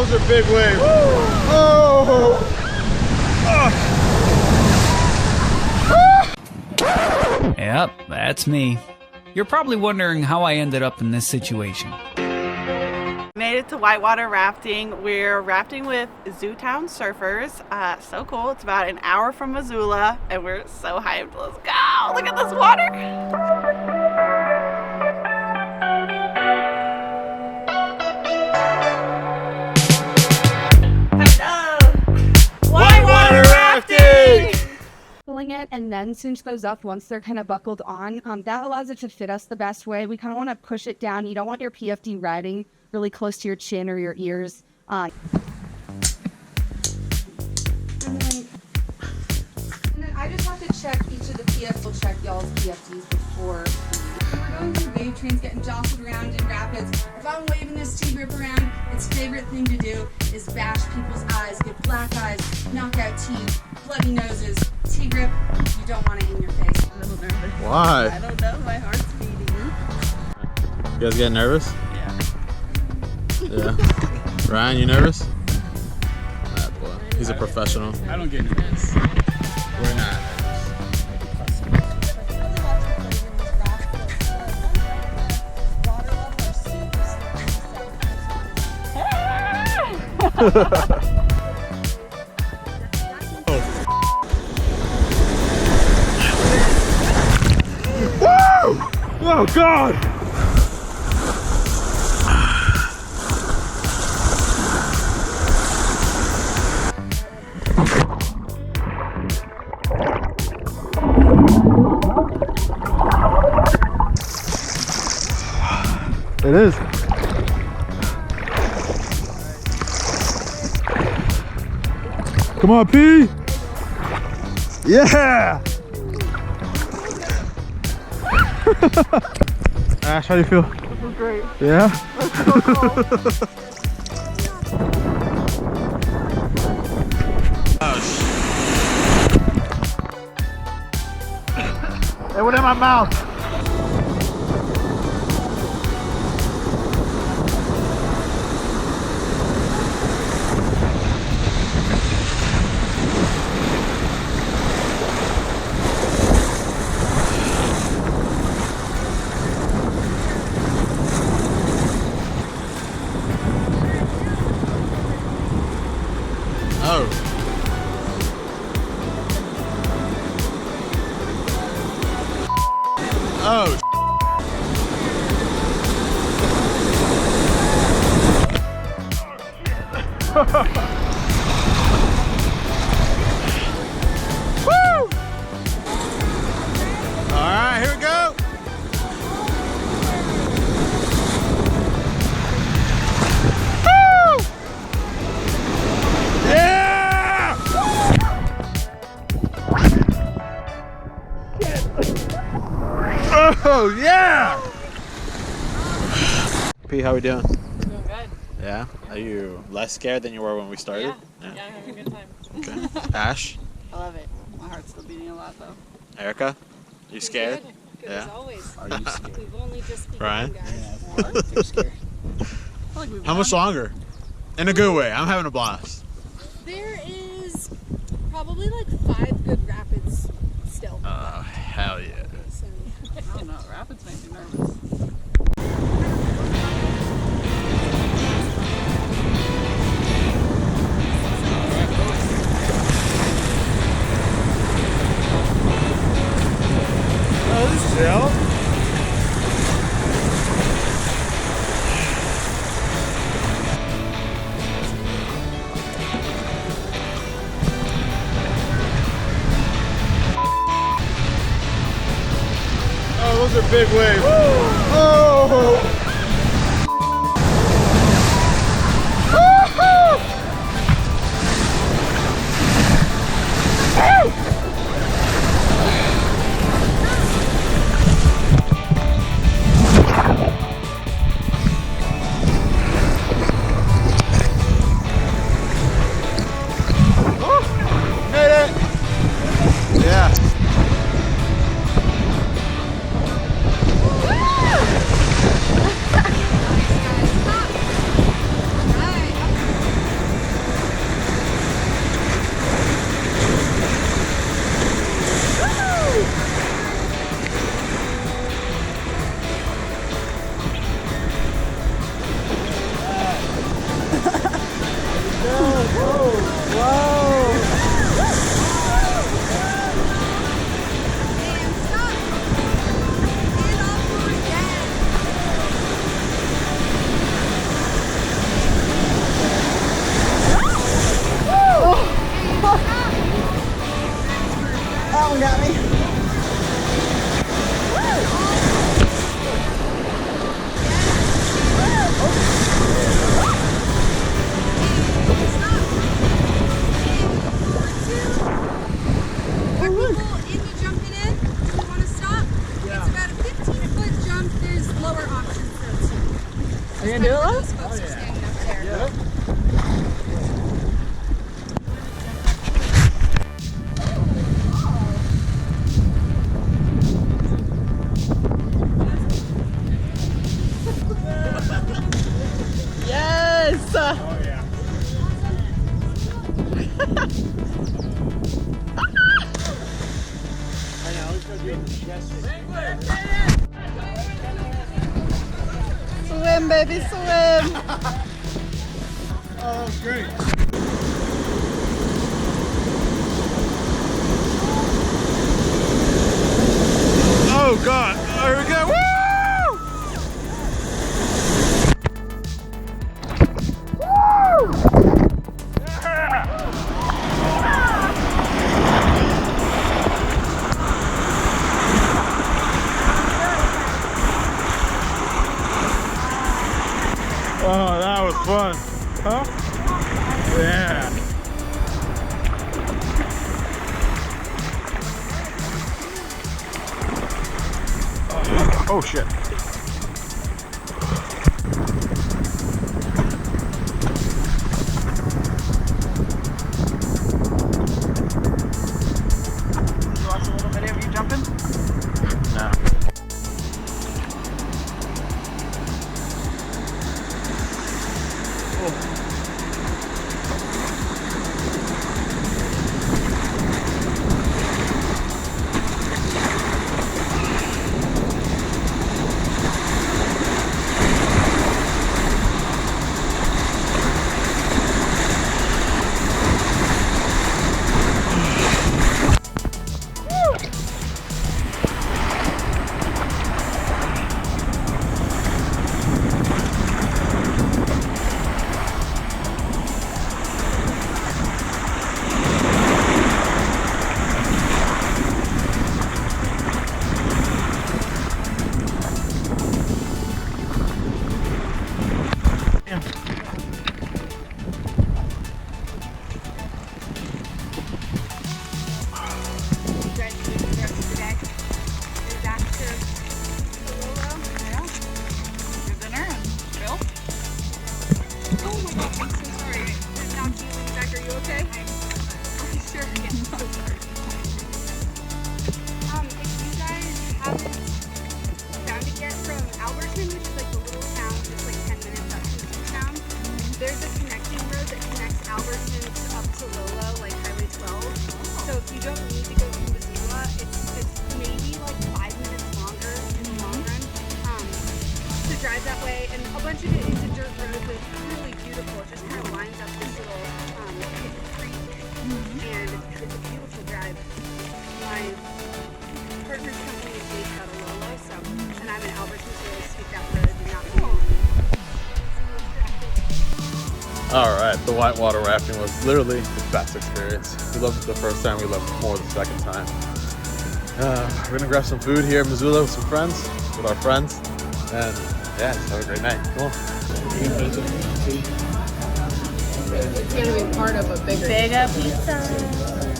those are big waves. Oh! Yep, that's me. You're probably wondering how I ended up in this situation. Made it to whitewater rafting. We're rafting with Zootown surfers. So cool. It's about an hour from Missoula, and we're so hyped. Let's go! Look at this water! Whitewater rafting! Pulling it and then cinch those up once they're kind of buckled on. That allows it to fit us the best way. We kind of want to push it down. You don't want your PFD riding really close to your chin or your ears. And then I just have to check each of the PFs. We'll check y'all's PFDs before. We're going through wave trains, getting jostled around in rapids. If I'm waving this T-grip around, its favorite thing to do is bash people's eyes, get black eyes, knock out teeth, bloody noses. T-grip, you don't want it in your face. I'm a little nervous. Why? I don't know. My heart's beating. You guys getting nervous? Yeah. Yeah. Ryan, you nervous? Nah, boy. He's a professional. I don't get nervous. We're not nervous. Oh God! It is. Come on, P. Yeah. Ash, how do you feel? This is great. Yeah? That's so cool. It went in my mouth. Oh. Oh. Woo! All right, here we go. Woo! Yeah! Oh yeah! P, how we doing? Doing good. Yeah? Are you less scared than you were when we started? Yeah, I'm having a good time. Okay. Ash? I love it. My heart's still beating a lot though. Erica? You scared? Good Yeah. as always. Are you scared? We've only just begun, Ryan? guys. You're scared. How much longer? In a good way. I'm having a blast. There is probably like 5 good rapids still. Oh, hell yeah. So, I don't know. Rapids make me nervous. Oh, this is chill. Oh, those are big waves. Oh! Yeah. pizza. Oh yeah. Swim, baby, swim. Oh, that was great. Oh God! There we go! Woo! Oh, that was fun. Huh? Yeah. Oh shit. You watch a little video of you jumping? No. There's a connecting road that connects Alberton up to Lolo, like Highway 12. So if you don't need to go through Missoula, it's maybe like 5 minutes longer in the long run to drive that way. And a bunch of it is a dirt road, but it's really beautiful. It just kind of lines up this little creek, and it's a beautiful drive. My partner's company is based out of Lolo, so and I'm in Alberton, so I always take that road and not be Alright, the whitewater rafting was literally the best experience. We loved it the first time, we loved it more the second time. We're gonna grab some food here in Missoula with some friends, with our friends, and yeah, just have a great night. Come on. It's gonna be part of a bigger Bigger pizza.